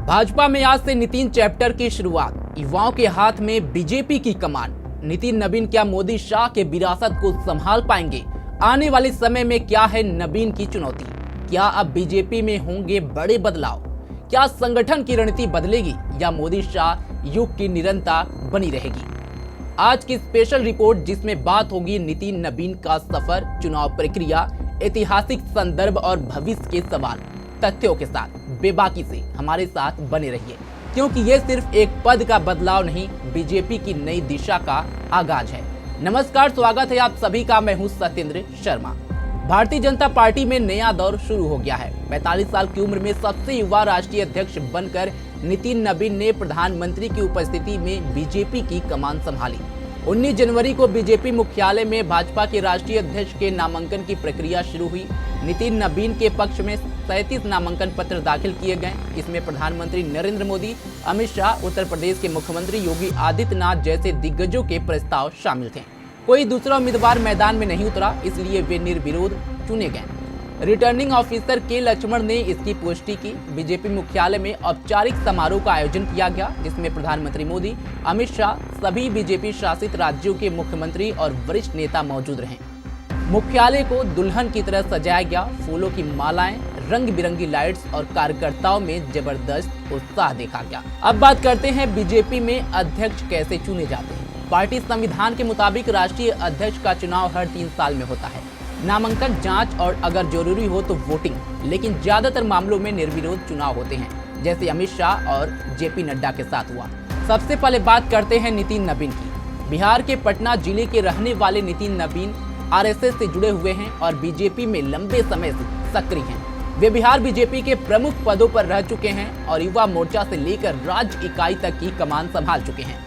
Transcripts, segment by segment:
भाजपा में आज से नितिन चैप्टर की शुरुआत। युवाओं के हाथ में बीजेपी की कमान। नितिन नवीन क्या मोदी शाह के विरासत को संभाल पाएंगे? आने वाले समय में क्या है नवीन की चुनौती? क्या अब बीजेपी में होंगे बड़े बदलाव? क्या संगठन की रणनीति बदलेगी या मोदी शाह युग की निरंतरता बनी रहेगी? आज की स्पेशल रिपोर्ट, जिसमें बात होगी नितिन नवीन का सफर, चुनाव प्रक्रिया, ऐतिहासिक संदर्भ और भविष्य के सवाल, तथ्यों के साथ बेबाकी से हमारे साथ बने रहिए, क्योंकि ये सिर्फ एक पद का बदलाव नहीं, बीजेपी की नई दिशा का आगाज है। नमस्कार, स्वागत है आप सभी का। मैं हूं सत्येंद्र शर्मा। भारतीय जनता पार्टी में नया दौर शुरू हो गया है। 45 साल की उम्र में सबसे युवा राष्ट्रीय अध्यक्ष बनकर नितिन नवीन ने प्रधानमंत्री की उपस्थिति में बीजेपी की कमान संभाली। 19 जनवरी को बीजेपी मुख्यालय में भाजपा के राष्ट्रीय अध्यक्ष के नामांकन की प्रक्रिया शुरू हुई। नितिन नवीन के पक्ष में 37 नामांकन पत्र दाखिल किए गए। इसमें प्रधानमंत्री नरेंद्र मोदी, अमित शाह, उत्तर प्रदेश के मुख्यमंत्री योगी आदित्यनाथ जैसे दिग्गजों के प्रस्ताव शामिल थे। कोई दूसरा उम्मीदवार मैदान में नहीं उतरा, इसलिए वे निर्विरोध चुने गए। रिटर्निंग ऑफिसर के लक्ष्मण ने इसकी पुष्टि की। बीजेपी मुख्यालय में औपचारिक समारोह का आयोजन किया गया, जिसमें प्रधानमंत्री मोदी, अमित शाह, सभी बीजेपी शासित राज्यों के मुख्यमंत्री और वरिष्ठ नेता मौजूद रहे। मुख्यालय को दुल्हन की तरह सजाया गया। फूलों की मालाएं, रंग बिरंगी लाइट्स और कार्यकर्ताओं में जबरदस्त उत्साह देखा गया। अब बात करते हैं बीजेपी में अध्यक्ष कैसे चुने जाते हैं। पार्टी संविधान के मुताबिक राष्ट्रीय अध्यक्ष का चुनाव हर 3 साल में होता है। नामांकन, जांच और अगर जरूरी हो तो वोटिंग, लेकिन ज्यादातर मामलों में निर्विरोध चुनाव होते हैं, जैसे अमित शाह और जेपी नड्डा के साथ हुआ। सबसे पहले बात करते हैं नितिन नवीन की। बिहार के पटना जिले के रहने वाले नितिन नवीन आरएसएस से जुड़े हुए हैं और बीजेपी में लंबे समय से सक्रिय हैं। वे बिहार बीजेपी के प्रमुख पदों पर रह चुके हैं और युवा मोर्चा से लेकर राज्य इकाई तक की कमान संभाल चुके हैं।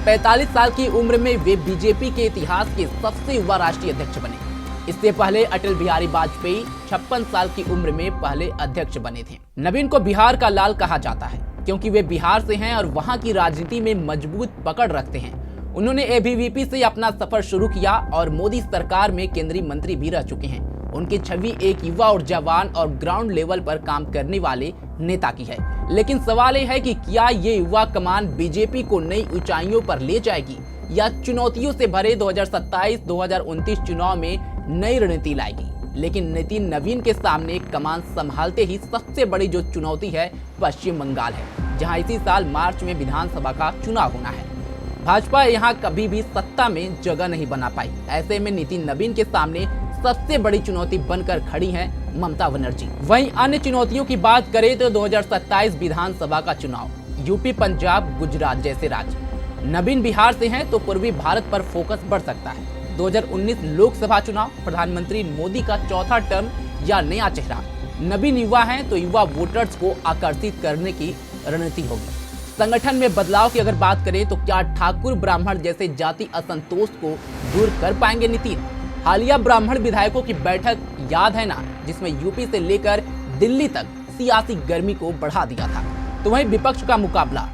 45 साल की उम्र में वे बीजेपी के इतिहास के सबसे युवा राष्ट्रीय अध्यक्ष बने। इससे पहले अटल बिहारी वाजपेयी 56 साल की उम्र में पहले अध्यक्ष बने थे। नवीन को बिहार का लाल कहा जाता है, क्योंकि वे बिहार से हैं और वहां की राजनीति में मजबूत पकड़ रखते हैं। उन्होंने एबीवीपी से अपना सफर शुरू किया और मोदी सरकार में केंद्रीय मंत्री भी रह चुके हैं। उनकी छवि एक युवा, ऊर्जावान और ग्राउंड लेवल पर काम करने वाले नेता की है। लेकिन सवाल यह है कि क्या ये युवा कमान बीजेपी को नई ऊंचाइयों पर ले जाएगी या चुनौतियों से भरे 2027-2029 चुनाव में नई रणनीति लाएगी। लेकिन नितिन नवीन के सामने कमान संभालते ही सबसे बड़ी जो चुनौती है पश्चिम बंगाल है, जहां इसी साल मार्च में विधानसभा का चुनाव होना है। भाजपा यहां कभी भी सत्ता में जगह नहीं बना पाई। ऐसे में नितिन नवीन के सामने सबसे बड़ी चुनौती बनकर खड़ी हैं ममता बनर्जी। वहीं अन्य चुनौतियों की बात करें तो 2027 विधानसभा का चुनाव, यूपी, पंजाब, गुजरात जैसे राज्य। नवीन बिहार से हैं तो पूर्वी भारत पर फोकस बढ़ सकता है। 2019 लोकसभा चुनाव, प्रधानमंत्री मोदी का चौथा टर्म या नया चेहरा। नवीन युवा हैं तो युवा वोटर्स को आकर्षित करने की रणनीति होगी। संगठन में बदलाव की अगर बात करें तो क्या ठाकुर ब्राह्मण जैसे जाति असंतोष को दूर कर पाएंगे नितिन? हालिया ब्राह्मण विधायकों की बैठक याद है ना, जिसमें यूपी से लेकर दिल्ली तक सियासी गर्मी को बढ़ा दिया था। तो वहीं विपक्ष का मुकाबला,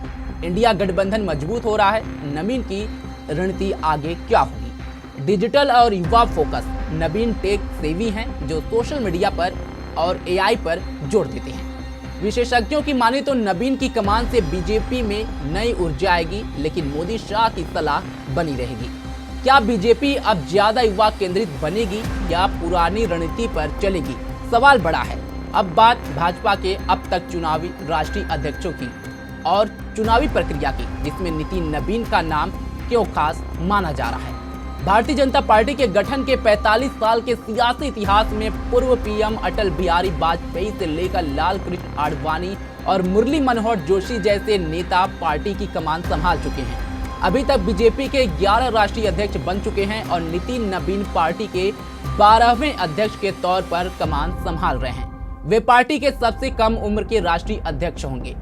इंडिया गठबंधन मजबूत हो रहा है। नवीन की रणनीति आगे क्या होगी? डिजिटल और युवा फोकस। नवीन टेक सेवी हैं जो सोशल मीडिया पर और एआई पर जोर देते हैं। विशेषज्ञों की माने तो नवीन की कमान से बीजेपी में नई ऊर्जा आएगी, लेकिन मोदी शाह की सलाह बनी रहेगी। क्या बीजेपी अब ज्यादा युवा केंद्रित बनेगी या पुरानी रणनीति पर चलेगी? सवाल बड़ा है। अब बात भाजपा के अब तक चुनावी राष्ट्रीय अध्यक्षों की और चुनावी प्रक्रिया की, जिसमें नितिन नवीन का नाम क्यों खास माना जा रहा है। भारतीय जनता पार्टी के गठन के 45 साल के सियासी इतिहास में पूर्व पीएम अटल बिहारी वाजपेयी से लेकर लाल कृष्ण आडवाणी और मुरली मनोहर जोशी जैसे नेता पार्टी की कमान संभाल चुके हैं। अभी तक बीजेपी के 11 राष्ट्रीय अध्यक्ष बन चुके हैं और नितिन नवीन पार्टी के 12वें अध्यक्ष के तौर पर कमान संभाल रहे हैं। वे पार्टी के सबसे कम उम्र के राष्ट्रीय अध्यक्ष होंगे।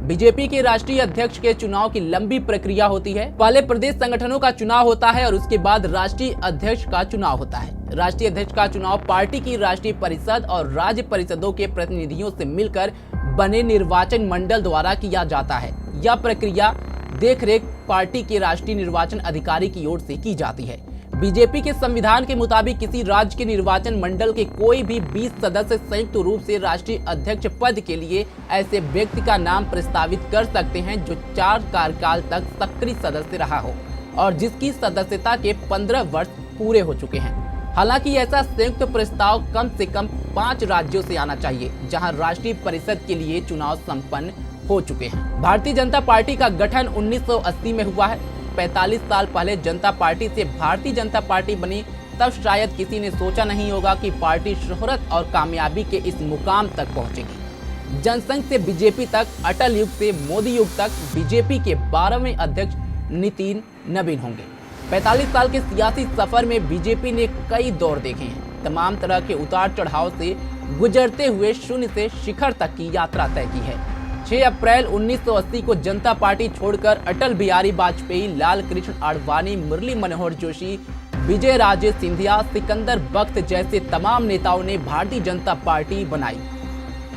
बीजेपी के राष्ट्रीय अध्यक्ष के चुनाव की लंबी प्रक्रिया होती है। पहले प्रदेश संगठनों का चुनाव होता है और उसके बाद राष्ट्रीय अध्यक्ष का चुनाव होता है। राष्ट्रीय अध्यक्ष का चुनाव पार्टी की राष्ट्रीय परिषद और राज्य परिषदों के प्रतिनिधियों से मिलकर बने निर्वाचन मंडल द्वारा किया जाता है। यह प्रक्रिया देखरेख पार्टी के राष्ट्रीय निर्वाचन अधिकारी की ओर से की जाती है। बीजेपी के संविधान के मुताबिक किसी राज्य के निर्वाचन मंडल के कोई भी 20 सदस्य संयुक्त रूप से राष्ट्रीय अध्यक्ष पद के लिए ऐसे व्यक्ति का नाम प्रस्तावित कर सकते हैं जो 4 कार्यकाल तक सक्रिय सदस्य रहा हो और जिसकी सदस्यता के 15 वर्ष पूरे हो चुके हैं। हालांकि ऐसा संयुक्त प्रस्ताव कम से कम 5 राज्यों से आना चाहिए जहां राष्ट्रीय परिषद के लिए चुनाव संपन्न हो चुके हैं। भारतीय जनता पार्टी का गठन 1980 में हुआ है। 45 साल पहले जनता पार्टी से भारतीय जनता पार्टी बनी, तब शायद किसी ने सोचा नहीं होगा कि पार्टी शोहरत और कामयाबी के इस मुकाम तक पहुंचेगी। जनसंघ से बीजेपी तक, अटल युग से मोदी युग तक बीजेपी के 12वें अध्यक्ष नितिन नवीन होंगे। 45 साल के सियासी सफर में बीजेपी ने कई दौर देखे हैं। तमाम तरह के उतार चढ़ाव से गुजरते हुए शून्य से शिखर तक की यात्रा तय की है। 6 अप्रैल 1980 को जनता पार्टी छोड़कर अटल बिहारी वाजपेयी, लाल कृष्ण आडवाणी, मुरली मनोहर जोशी, विजय राजे सिंधिया, सिकंदर बख्त जैसे तमाम नेताओं ने भारतीय जनता पार्टी बनाई।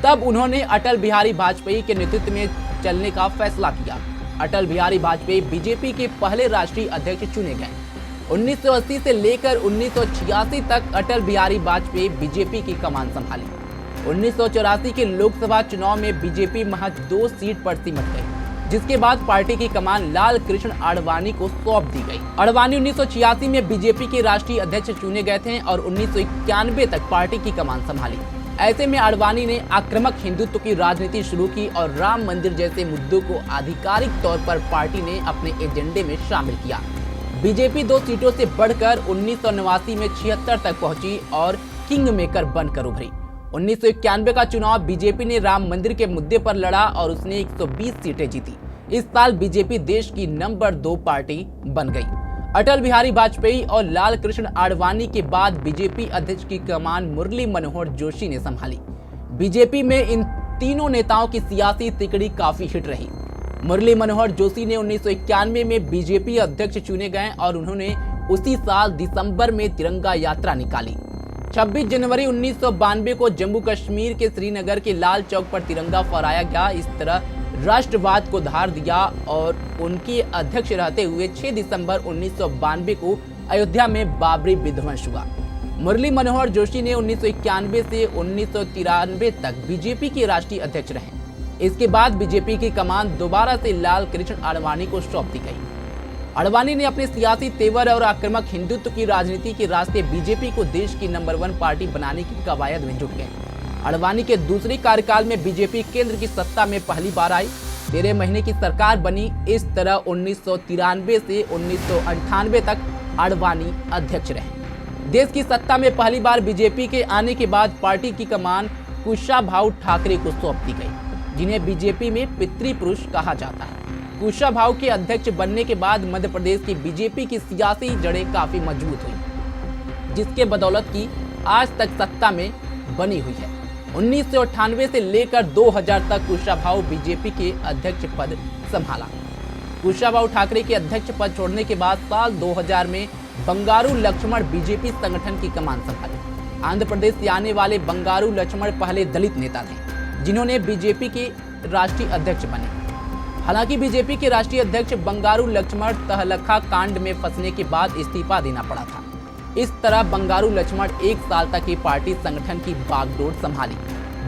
तब उन्होंने अटल बिहारी वाजपेयी के नेतृत्व में चलने का फैसला किया। अटल बिहारी वाजपेयी बीजेपी के पहले राष्ट्रीय अध्यक्ष चुने गए। 1980 से लेकर 1986 तक अटल बिहारी वाजपेयी बीजेपी की कमान संभाली। 1984 के लोकसभा चुनाव में बीजेपी महज 2 सीट पर सिमट गई, जिसके बाद पार्टी की कमान लाल कृष्ण आडवाणी को सौंप दी गई। आडवाणी 1986 में बीजेपी के राष्ट्रीय अध्यक्ष चुने गए थे और 1991 तक पार्टी की कमान संभाली। ऐसे में आडवाणी ने आक्रामक हिंदुत्व की राजनीति शुरू की और राम मंदिर जैसे मुद्दों को आधिकारिक तौर पर पार्टी ने अपने एजेंडे में शामिल किया। बीजेपी 2 सीटों से बढ़कर 1989 में 76 तक पहुंची और किंग मेकर बनकर उभरी। 1991 का चुनाव बीजेपी ने राम मंदिर के मुद्दे पर लड़ा और उसने 120 सीटें जीती। इस साल बीजेपी देश की नंबर 2 पार्टी बन गई। अटल बिहारी वाजपेयी और लाल कृष्ण आडवाणी के बाद बीजेपी अध्यक्ष की कमान मुरली मनोहर जोशी ने संभाली। बीजेपी में इन तीनों नेताओं की सियासी तिकड़ी काफी हिट रही। मुरली मनोहर जोशी ने 1991 में बीजेपी अध्यक्ष चुने गए और उन्होंने उसी साल दिसंबर में तिरंगा यात्रा निकाली। 26 जनवरी 1992 को जम्मू कश्मीर के श्रीनगर के लाल चौक पर तिरंगा फहराया गया। इस तरह राष्ट्रवाद को धार दिया और उनके अध्यक्ष रहते हुए 6 दिसंबर 1992 को अयोध्या में बाबरी विध्वंस हुआ। मुरली मनोहर जोशी ने 1991 से 1993 तक बीजेपी के राष्ट्रीय अध्यक्ष रहे। इसके बाद बीजेपी की कमान दोबारा से लाल कृष्ण आडवाणी को सौंप दी गई। आडवाणी ने अपने सियासी तेवर और आक्रामक हिंदुत्व की राजनीति के रास्ते बीजेपी को देश की नंबर 1 पार्टी बनाने की कवायद में जुट गए। आडवाणी के दूसरे कार्यकाल में बीजेपी केंद्र की सत्ता में पहली बार आई। 13 महीने की सरकार बनी। इस तरह 1993 से 1998 तक आडवाणी अध्यक्ष रहे। देश की सत्ता में पहली बार बीजेपी के आने के बाद पार्टी की कमान कुशाभाऊ ठाकरे को सौंप दी गई, जिन्हें बीजेपी में पितृपुरुष कहा जाता है। कुशाभाऊ के अध्यक्ष बनने के बाद मध्य प्रदेश की बीजेपी की सियासी जड़ें काफी मजबूत हुई, जिसके बदौलत की आज तक सत्ता में बनी हुई है। 1998 से लेकर 2000 तक कुशाभाऊ बीजेपी के अध्यक्ष पद संभाला। कुशाभाऊ ठाकरे के अध्यक्ष पद छोड़ने के बाद साल 2000 में बंगारू लक्ष्मण बीजेपी संगठन की कमान संभाली। आंध्र प्रदेश से आने वाले बंगारू लक्ष्मण पहले दलित नेता थे, जिन्होंने बीजेपी के राष्ट्रीय अध्यक्ष बने। हालांकि बीजेपी के राष्ट्रीय अध्यक्ष बंगारू लक्ष्मण तहलखा कांड में फंसने के बाद इस्तीफा देना पड़ा था। इस तरह बंगारू लक्ष्मण 1 साल तक ही पार्टी संगठन की बागडोर संभाली।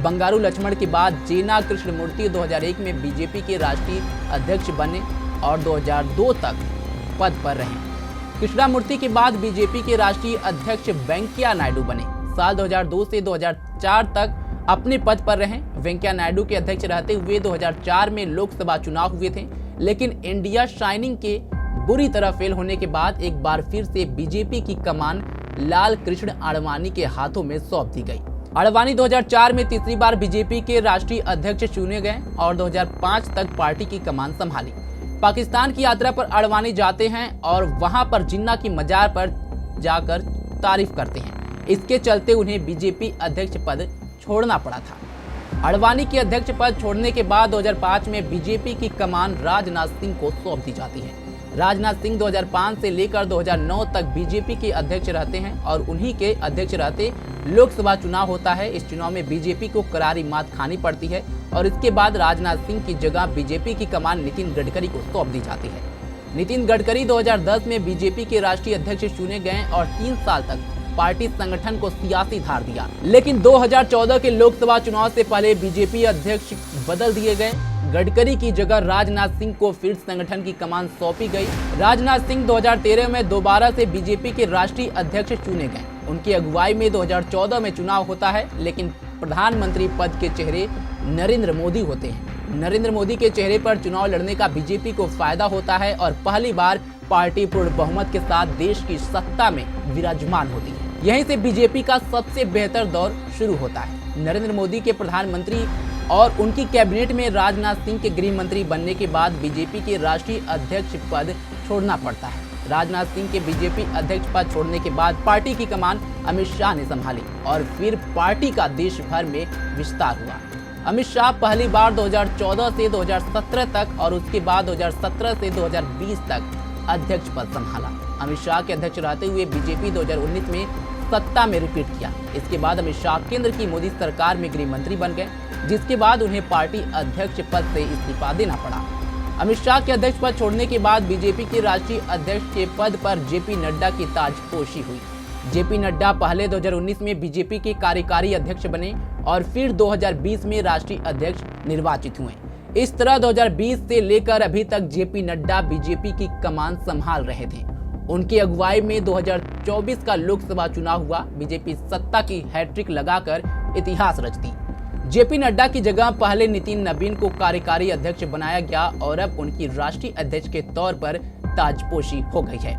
बंगारू लक्ष्मण के बाद जेना कृष्णमूर्ति 2001 में बीजेपी के राष्ट्रीय अध्यक्ष बने और 2002 तक पद पर रहे। कृष्णमूर्ति के बाद बीजेपी के राष्ट्रीय अध्यक्ष वेंकैया नायडू बने। साल 2002 से 2004 तक अपने पद पर रहे। वेंकैया नायडू के अध्यक्ष रहते हुए 2004 में लोकसभा चुनाव हुए थे, लेकिन इंडिया शाइनिंग के बुरी तरह फेल होने के बाद एक बार फिर से बीजेपी की कमान लाल कृष्ण आडवाणी के हाथों में सौंप दी गई। आडवाणी 2004 में तीसरी बार बीजेपी के राष्ट्रीय अध्यक्ष चुने गए और 2005 तक पार्टी की कमान संभाली। पाकिस्तान की यात्रा पर आडवाणी जाते हैं और वहां पर जिन्ना की मजार पर जाकर तारीफ करते हैं। इसके चलते उन्हें बीजेपी अध्यक्ष पद छोड़ना पड़ा था। आडवाणी के अध्यक्ष पद छोड़ने के बाद 2005 में बीजेपी की कमान राजनाथ सिंह को सौंप दी जाती है। राजनाथ सिंह 2005 से लेकर 2009 तक बीजेपी के अध्यक्ष रहते हैं और उन्हीं के अध्यक्ष रहते लोकसभा चुनाव होता है। इस चुनाव में बीजेपी को करारी मात खानी पड़ती है और इसके बाद राजनाथ सिंह की जगह बीजेपी की कमान नितिन गडकरी को सौंप दी जाती है। नितिन गडकरी 2010 में बीजेपी के राष्ट्रीय अध्यक्ष चुने गए और 3 साल तक पार्टी संगठन को सियासी धार दिया। लेकिन 2014 के लोकसभा चुनाव से पहले बीजेपी अध्यक्ष बदल दिए गए। गडकरी की जगह राजनाथ सिंह को फिर संगठन की कमान सौंपी गई। राजनाथ सिंह 2013 में दोबारा से बीजेपी के राष्ट्रीय अध्यक्ष चुने गए। उनकी अगुवाई में 2014 में चुनाव होता है, लेकिन प्रधानमंत्री पद के चेहरे नरेंद्र मोदी होते हैं। नरेंद्र मोदी के चेहरे पर चुनाव लड़ने का बीजेपी को फायदा होता है और पहली बार पार्टी पूर्ण बहुमत के साथ देश की सत्ता में विराजमान होती है। यहीं से बीजेपी का सबसे बेहतर दौर शुरू होता है। नरेंद्र मोदी के प्रधानमंत्री और उनकी कैबिनेट में राजनाथ सिंह के गृह मंत्री बनने के बाद बीजेपी के राष्ट्रीय अध्यक्ष पद छोड़ना पड़ता है। राजनाथ सिंह के बीजेपी अध्यक्ष पद छोड़ने के बाद पार्टी की कमान अमित शाह ने संभाली और फिर पार्टी का देश भर में विस्तार हुआ। अमित शाह पहली बार 2014 से 2017 तक और उसके बाद 2017 से 2020 तक अध्यक्ष पद संभाला। अमित शाह के अध्यक्ष रहते हुए बीजेपी 2019 में सत्ता में रिपीट किया। इसके बाद अमित शाह केंद्र की मोदी सरकार में गृह मंत्री बन गए, जिसके बाद उन्हें पार्टी अध्यक्ष पद से इस्तीफा देना पड़ा। अमित शाह के अध्यक्ष पद छोड़ने के बाद बीजेपी के राष्ट्रीय अध्यक्ष के पद पर जेपी नड्डा की ताजपोशी हुई। जेपी नड्डा पहले 2019 में बीजेपी के कार्यकारी अध्यक्ष बने और फिर 2020 में राष्ट्रीय अध्यक्ष निर्वाचित हुए। इस तरह 2020 से लेकर अभी तक जेपी नड्डा बीजेपी की कमान संभाल रहे थे। उनकी अगुवाई में 2024 का लोकसभा चुनाव हुआ। बीजेपी सत्ता की हैट्रिक लगाकर इतिहास रचती। जेपी नड्डा की जगह पहले नितिन नबीन को कार्यकारी अध्यक्ष बनाया गया और अब उनकी राष्ट्रीय अध्यक्ष के तौर पर ताजपोशी हो गई है।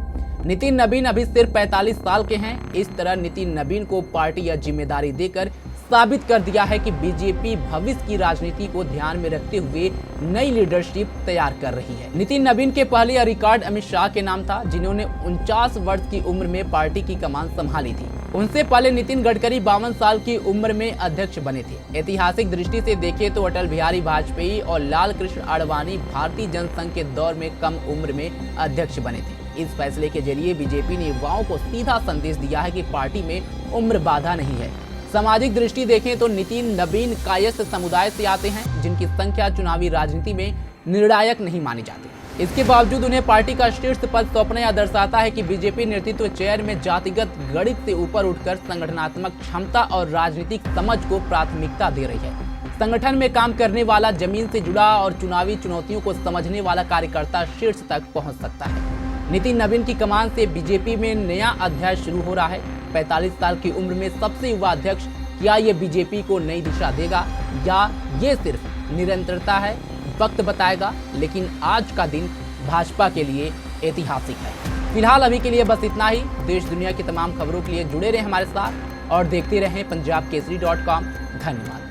नितिन नबीन अभी सिर्फ 45 साल के हैं। इस तरह नितिन नबीन को पार्टी यह जिम्मेदारी देकर साबित कर दिया है कि बीजेपी भविष्य की राजनीति को ध्यान में रखते हुए नई लीडरशिप तैयार कर रही है। नितिन नबीन के पहले यह रिकॉर्ड अमित शाह के नाम था, जिन्होंने 49 वर्ष की उम्र में पार्टी की कमान संभाली थी। उनसे पहले नितिन गडकरी 52 साल की उम्र में अध्यक्ष बने थे। ऐतिहासिक दृष्टि से देखें तो अटल बिहारी वाजपेयी और लाल कृष्ण आडवाणी भारतीय जनसंघ के दौर में कम उम्र में अध्यक्ष बने थे। इस फैसले के जरिए बीजेपी ने युवाओं को सीधा संदेश दिया है कि पार्टी में उम्र बाधा नहीं है। सामाजिक दृष्टि देखें तो नितिन नबीन कायस्थ समुदाय से आते हैं, जिनकी संख्या चुनावी राजनीति में निर्णायक नहीं मानी जाती। इसके बावजूद उन्हें पार्टी का शीर्ष पद सौंपना यह दर्शाता है कि बीजेपी नेतृत्व चेयर में जातिगत गणित से ऊपर उठकर संगठनात्मक क्षमता और राजनीतिक समझ को प्राथमिकता दे रही है। संगठन में काम करने वाला, जमीन से जुड़ा और चुनावी चुनौतियों को समझने वाला कार्यकर्ता शीर्ष तक पहुंच सकता है। नितिन नबीन की कमान से बीजेपी में नया अध्याय शुरू हो रहा है। 45 साल की उम्र में सबसे युवा अध्यक्ष, क्या ये बीजेपी को नई दिशा देगा या ये सिर्फ निरंतरता है, वक्त बताएगा। लेकिन आज का दिन भाजपा के लिए ऐतिहासिक है। फिलहाल अभी के लिए बस इतना ही। देश दुनिया की तमाम खबरों के लिए जुड़े रहें हमारे साथ और देखते रहें पंजाबकेसरी.com। धन्यवाद।